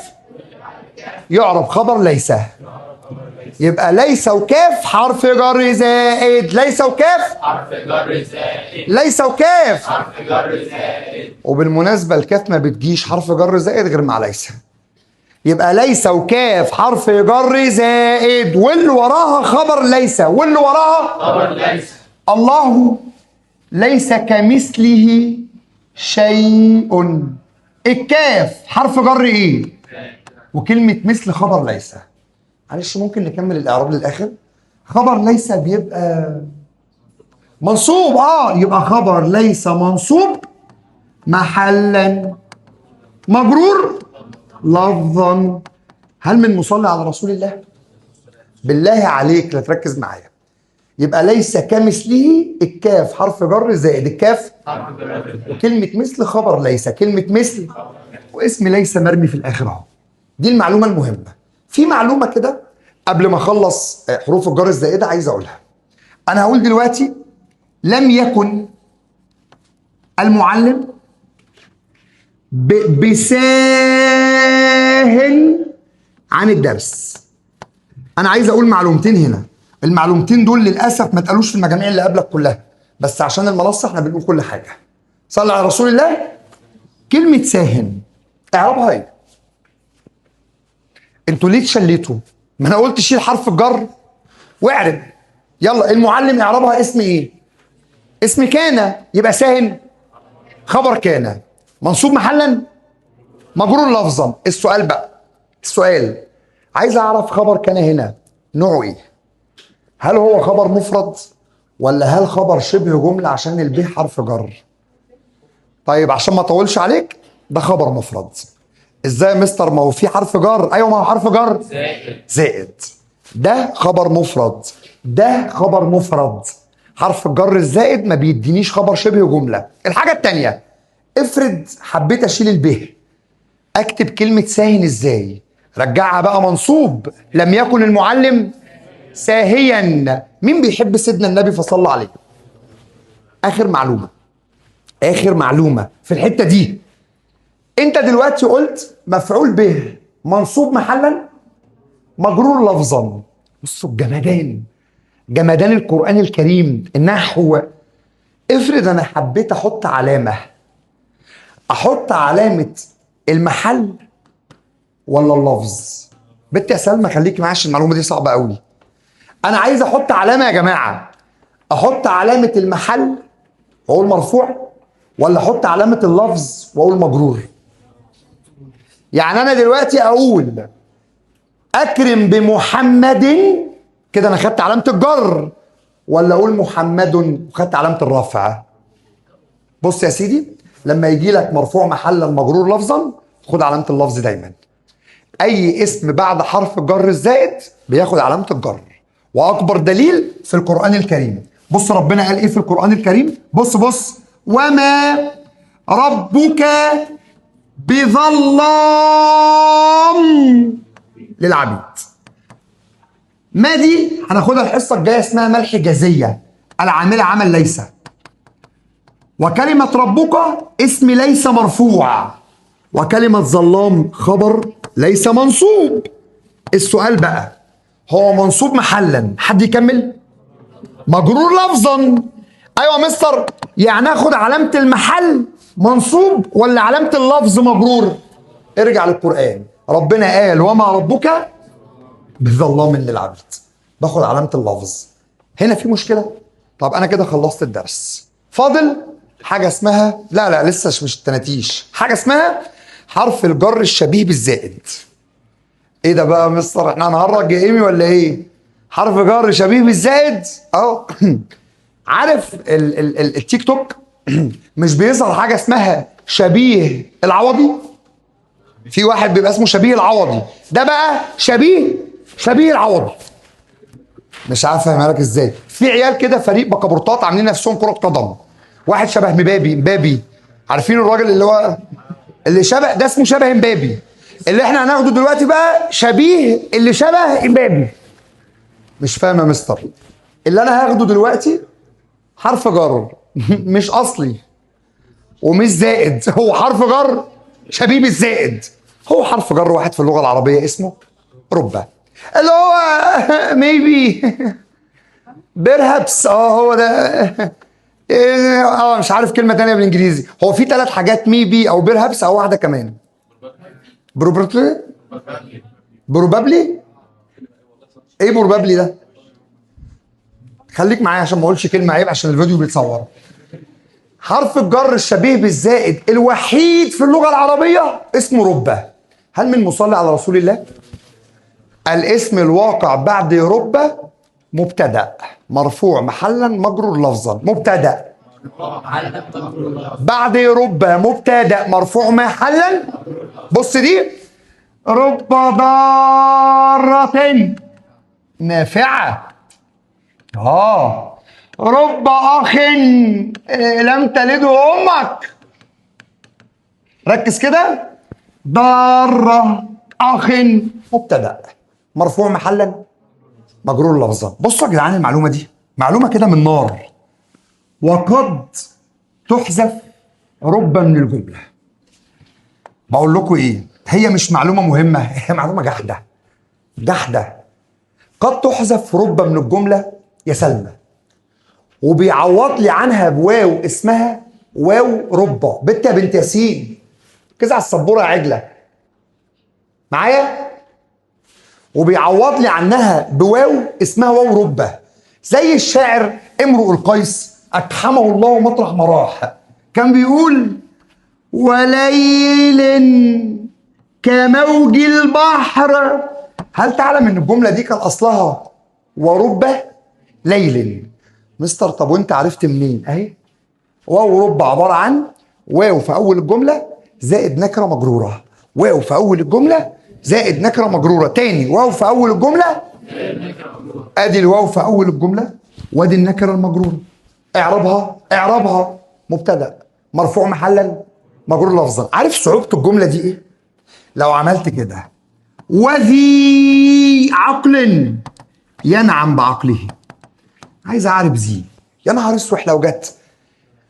يعرب خبر ليس. يبقى ليس وكاف حرف جر زائد. ليس وكاف حرف جر زائد. ليس وكاف. حرف جر زائد. وبالمناسبة الكاف ما بتجيش حرف جر زائد غير مع ليس. يبقى ليس وكاف حرف جر زائد، واللي وراها خبر ليس، واللي وراها خبر ليس. الله ليس كمثله شيء. الكاف حرف جر ايه؟ وكلمة مثل خبر ليس. معلش ممكن نكمل الإعراب للآخر؟ خبر ليس بيبقى منصوب. يبقى خبر ليس منصوب محلا مجرور لفظا. هل من مصلي على رسول الله؟ بالله عليك لا تركز معايا. يبقى ليس كمثله، الكاف حرف جر زائد الكاف حرف جر زائد. وكلمة مثل خبر ليس. كلمة مثل واسم ليس مرمي في الآخر اهو. دي المعلومة المهمة. في معلومة كده قبل ما اخلص حروف الجر الزائدة عايز اقولها. انا هقول دلوقتي لم يكن المعلم بساهل عن الدرس. انا عايز اقول معلومتين هنا. المعلومتين دول للاسف ما اتقالوش في المجاميع اللي قبلك كلها، بس عشان المنصه احنا بنقول كل حاجه. صلى على رسول الله. كلمه ساهن اعرابها ايه؟ انتوا ليه تشليتوا؟ ما انا قلت شيل حرف الجر واعرب. يلا المعلم اعرابها اسم ايه؟ اسم كان. يبقى ساهن خبر كان منصوب محلا مجرور لفظا. السؤال بقى، السؤال عايز اعرف خبر كان هنا نوعه ايه؟ هل هو خبر مفرد ولا هل خبر شبه جمله عشان البيه حرف جر؟ طيب عشان ما اطولش عليك، ده خبر مفرد. ازاي يا مستر؟ ما هو في حرف جر. ايوه ما هو حرف جر زائد. ده خبر مفرد، ده خبر مفرد. حرف الجر الزائد ما بيدينيش خبر شبه جمله. الحاجه الثانيه، افرض حبيت اشيل البه، اكتب كلمه ساهن ازاي؟ رجعها بقى منصوب. لم يكن المعلم ساهيا. مين بيحب سيدنا النبي فصلى عليه؟ اخر معلومه، اخر معلومه في الحته دي. انت دلوقتي قلت مفعول به منصوب محلا مجرور لفظا. بصوا الجمدان، جمدان القرآن الكريم، النحو. افرض انا حبيت احط علامة، احط علامة المحل ولا اللفظ؟ بنت يا سلمى خليكي معايا عشان المعلومة دي صعبة قوي. انا عايز احط علامة يا جماعة، احط علامة المحل واقول مرفوع ولا احط علامة اللفظ واقول مجرور؟ يعني انا دلوقتي اقول اكرم بمحمد، كده انا خدت علامه الجر، ولا اقول محمد وخدت علامه الرفع؟ بص يا سيدي، لما يجي لك مرفوع محلا مجرور لفظا خد علامه اللفظ دايما. اي اسم بعد حرف الجر الزائد بياخد علامه الجر، واكبر دليل في القران الكريم. بص ربنا قال ايه في القران الكريم. بص وما ربك بظلام للعبيد. ما دي هناخدها الحصه الجايه، اسمها ما الحجازيه، العامله عمل ليس. وكلمه ربك اسم ليس مرفوع، وكلمه ظلام خبر ليس منصوب. السؤال بقى، هو منصوب محلا، حد يكمل؟ مجرور لفظا. ايوه يا مستر، يعني اخد علامه المحل منصوب ولا علامه اللفظ مجرور؟ ارجع للقران، ربنا قال وما ربك بظلام للعبيد، باخد علامه اللفظ. هنا في مشكله. طب انا كده خلصت الدرس، فاضل حاجه اسمها، لا لسه مش التناتيش، حاجه اسمها حرف الجر الشبيه بالزائد. ايه ده بقى يا مستر؟ احنا هنهرج يا ايمي ولا ايه؟ حرف جر شبيه بالزائد اهو. عارف التيك توك مش بيظهر حاجه اسمها شبيه العوضي؟ في واحد بيبقى اسمه شبيه العوضي، ده بقى شبيه العوضي. مش عارف افهمها لك ازاي. في عيال كده فريق بكابورتات عاملين نفسهم كره قدم، واحد شبه مبابي. عارفين الراجل اللي هو اللي شبه ده اسمه شبه امبابي. اللي احنا هناخده دلوقتي بقى شبيه اللي شبه امبابي. مش فاهم يا مستر. اللي انا هاخده دلوقتي حرف جر مش اصلي ومش زائد، هو حرف جر شبيه بالزائد. هو حرف جر واحد في اللغه العربيه اسمه ربما، اللي هو ميبي بيرهابس. هو ده. مش عارف كلمه تانية بالانجليزي. هو في 3 حاجات، ميبي او بيرهابس او واحده كمان. بروبابلي. بروبابلي ايه بروبابلي ده؟ خليك معايا عشان ما اقولش كلمه عيب عشان الفيديو بيتصور. حرف الجر الشبيه بالزائد الوحيد في اللغه العربيه اسمه ربة. هل من مصلي على رسول الله؟ الاسم الواقع بعد ربة مبتدأ مرفوع محلا مجرور لفظا. مبتدأ بعد ربة مبتدأ مرفوع محلا. بص دي رب ضارة نافعة. رب أخ لم تلده أمك. ركز كده. ضارة أخ مبتدأ مرفوع محلا مجرور لفظا. بصوا يا جدعان المعلومة دي معلومة كده من نار. وقد تحذف رب من الجملة. بقول لكم ايه، هي مش معلومة مهمة، هي معلومة جحدة. جحدة. قد تحذف رب من الجملة يا سلمى، وبيعوض لي عنها بواو اسمها واو ربة. بنت يا بنت ياسين كذا على السبورة يا عجلة معايا. وبيعوض لي عنها بواو اسمها واو ربة. زي الشاعر امرؤ القيس أكحمه الله مطرح ما راح كان بيقول وليل كموج البحر. هل تعلم ان الجملة دي كان اصلها وربة ليل؟ مستر طب وانت عرفت منين؟ اهي واو ربة عبارة عن واو في اول الجملة زائد نكرة مجرورة. واو في اول الجملة زائد نكرة مجرورة. تاني واو في اول الجملة. ادي الواو في اول الجملة وادي النكرة المجرورة. اعربها مبتدأ مرفوع محلا مجرور لفظا. عارف صعوبة الجملة دي ايه؟ لو عملت كده وذي عقل ينعم بعقله. عايز اعرف ذي. يا نهار اسوح لو جت.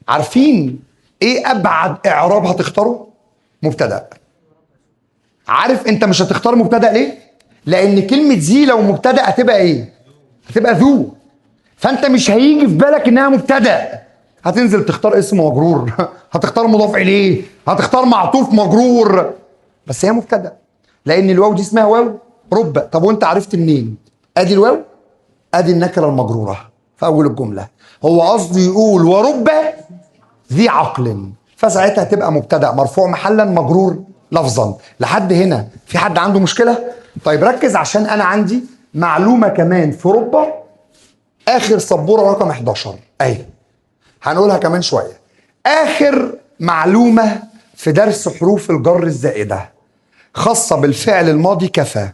عارفين ايه ابعد اعراب هتختاره؟ مبتدأ. عارف انت مش هتختار مبتدأ ليه؟ لان كلمة ذي لو مبتدأ هتبقى ايه؟ هتبقى ذو. فانت مش هيجي في بالك انها مبتدأ. هتنزل تختار اسم مجرور هتختار مضاف اليه هتختار معطوف مجرور. بس هي مبتدأ لان الواو دي اسمها واو ربة. طب وانت عرفت منين؟ ادي الواو ادي النكرة المجرورة في اول الجملة. هو قصده يقول وربة ذي عقل، فساعتها تبقى مبتدأ مرفوع محلا مجرور لفظا. لحد هنا في حد عنده مشكلة؟ طيب ركز عشان انا عندي معلومة كمان في ربة اخر سبورة رقم 11 اهي هنقولها كمان شوية. اخر معلومة في درس حروف الجر الزائدة خاصة بالفعل الماضي كفى.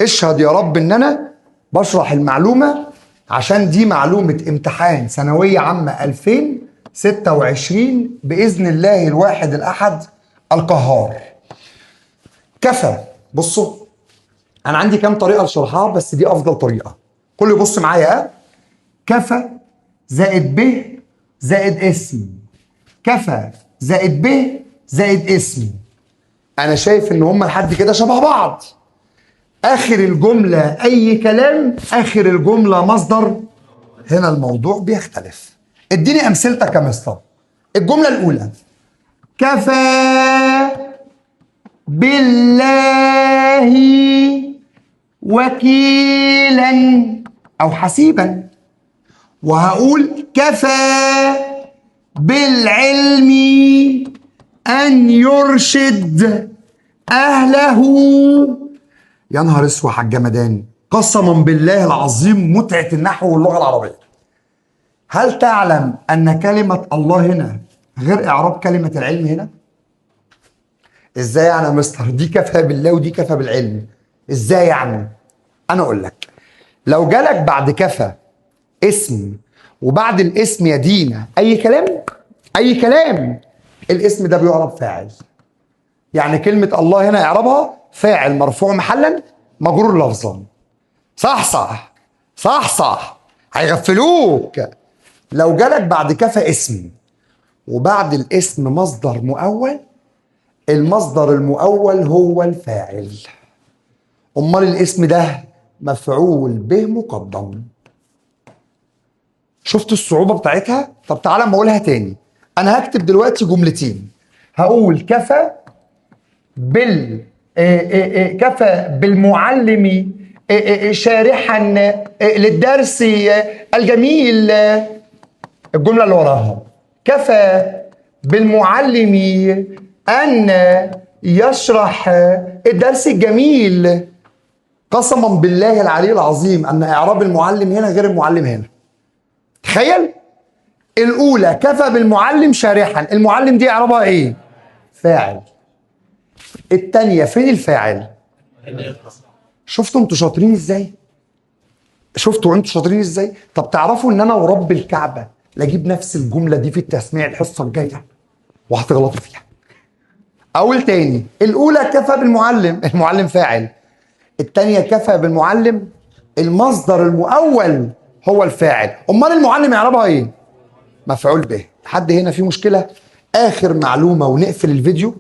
اشهد يا رب ان انا بشرح المعلومة عشان دي معلومة امتحان ثانوية عامة 2026 بإذن الله الواحد الأحد القهار. كفى. بصوا أنا عندي كام طريقة لشرحها بس دي أفضل طريقة. كل يبص معايا. كفى زائد ب زائد اسم. كفى زائد ب زائد اسم. أنا شايف إن هما لحد كده شبه بعض. آخر الجملة أي كلام، آخر الجملة مصدر. هنا الموضوع بيختلف. اديني أمثلتك يا مستر. الجملة الأولى كفى بالله وكيلا أو حسيبا. وهقول كفى بالعلم أن يرشد أهله. يا نهار اسود على الجمدان. قسما بالله العظيم متعة النحو واللغة العربية. هل تعلم أن كلمة الله هنا غير إعراب كلمة العلم هنا؟ إزاي يعني يا مستر؟ دي كفى بالله ودي كفى بالعلم. إزاي يعني؟ أنا أقول لك. لو جالك بعد كفى اسم وبعد الاسم يا دينا أي كلام، أي كلام، الاسم ده بيعرب فاعل. يعني كلمة الله هنا اعرابها فاعل مرفوع محلا مجرور لفظا. صح صح صح صح. هيغفلوك. لو جالك بعد كفى اسم وبعد الاسم مصدر مؤول، المصدر المؤول هو الفاعل. امال الاسم ده مفعول به مقدم. شفت الصعوبة بتاعتها؟ طب تعالى اما اقولها تاني. انا هكتب دلوقتي جملتين. هقول كفى كفى بالمعلم شارحا للدرس الجميل. الجملة اللي وراها كفى بالمعلم أن يشرح الدرس الجميل. قسما بالله العلي العظيم أن إعراب المعلم هنا غير المعلم هنا. تخيل. الأولى كفى بالمعلم شارحا، المعلم دي إعرابها إيه؟ فاعل. التانية فين الفاعل؟ شفتوا انتوا شاطرين ازاي؟ شفتوا انتوا شاطرين ازاي؟ طب تعرفوا ان انا ورب الكعبة لاجيب نفس الجملة دي في التسميع الحصة الجاية وهتغلطوا فيها. اقول تاني، الاولى كفى بالمعلم، المعلم فاعل. التانية كفى بالمعلم، المصدر المؤول هو الفاعل. امال المعلم يعربها ايه؟ مفعول به. حد هنا في مشكلة؟ اخر معلومة ونقفل الفيديو.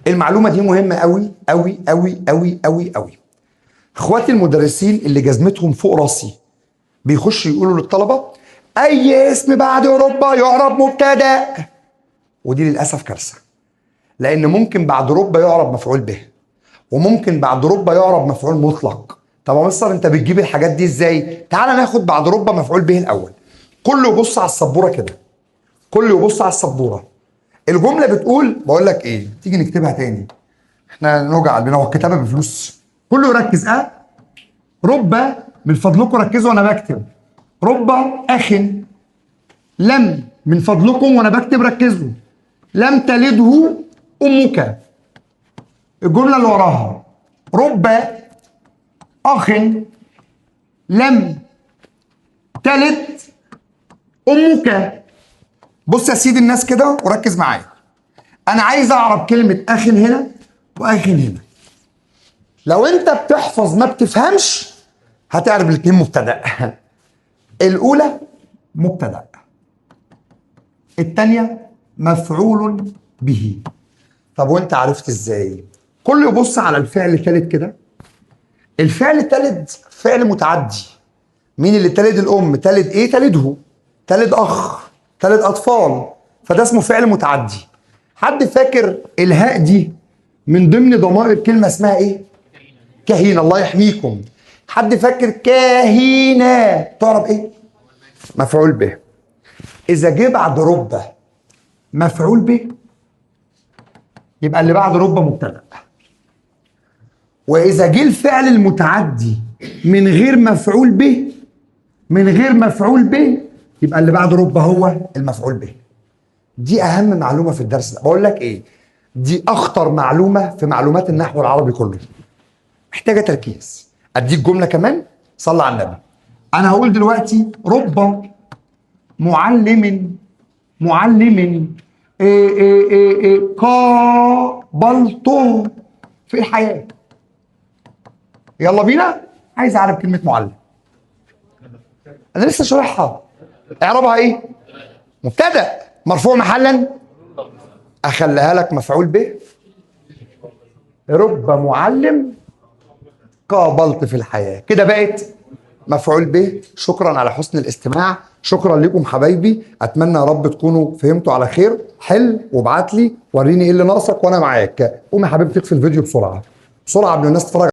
المعلومة دي مهمة قوي قوي قوي قوي قوي قوي. اخواتي المدرسين اللي جزمتهم فوق راسي بيخشوا يقولوا للطلبة اي اسم بعد اوروبا يعرب مبتدأ، ودي للاسف كارثة. لان ممكن بعد ربع يعرب مفعول به، وممكن بعد ربع يعرب مفعول مطلق. طب يا مستر انت بتجيب الحاجات دي ازاي؟ تعال ناخد بعد ربع مفعول به الاول. كله يبص على السبورة كده، كله يبص على السبورة. الجملة بتقول، بقول لك ايه، تيجي نكتبها تاني، احنا نوجع قلبنا، هو الكتابة بفلوس. كله يركز. رب، من فضلكم ركزوا وانا بكتب. رب اخ لم، من فضلكم وانا بكتب ركزوا، لم تلده امك. الجملة اللي وراها رب اخ لم تلد امك. بص يا سيدي الناس كده وركز معايا. انا عايز اعرف كلمة اخ هنا واخ هنا. لو انت بتحفظ ما بتفهمش هتعرف الاتنين مبتدأ. الاولى مبتدأ، التانية مفعول به. طب وانت عرفت ازاي؟ كله يبص على الفعل التالت كده. الفعل التالت فعل متعدي. مين اللي تلد؟ الام. تلد ايه؟ تلده. تلد اخ، تلد اطفال، فده اسمه فعل متعدي. حد فاكر الهاء دي من ضمن ضمائر كلمة اسمها ايه؟ كهينة. الله يحميكم. حد فاكر كهينة تعرف ايه؟ مفعول به. اذا جه بعد ربة مفعول به يبقى اللي بعد ربة مبتدأ. واذا جه الفعل المتعدي من غير مفعول به، من غير مفعول به، يبقى اللي بعد ربة هو المفعول به. دي اهم معلومة في الدرس ده. بقول لك ايه، دي اخطر معلومة في معلومات النحو العربي كله، محتاجة تركيز. اديك جملة كمان، صلى على النبي. انا هقول دلوقتي رب معلم قابلته في الحياة. يلا بينا. عايز اعرف كلمة معلم، انا لسه شارحها. اعرابها ايه؟ مبتدأ مرفوع محلا، اخليها لك مفعول به. رب معلم قابلت في الحياة، كده بقت مفعول به. شكرا على حسن الاستماع، شكرا لكم حبايبي. اتمنى يا رب تكونوا فهمتوا على خير. حل وابعت لي وريني ايه اللي ناقصك وانا معاك. قوم يا حبيبتي اطفي الفيديو بسرعة بسرعة قبل الناس تتفرج.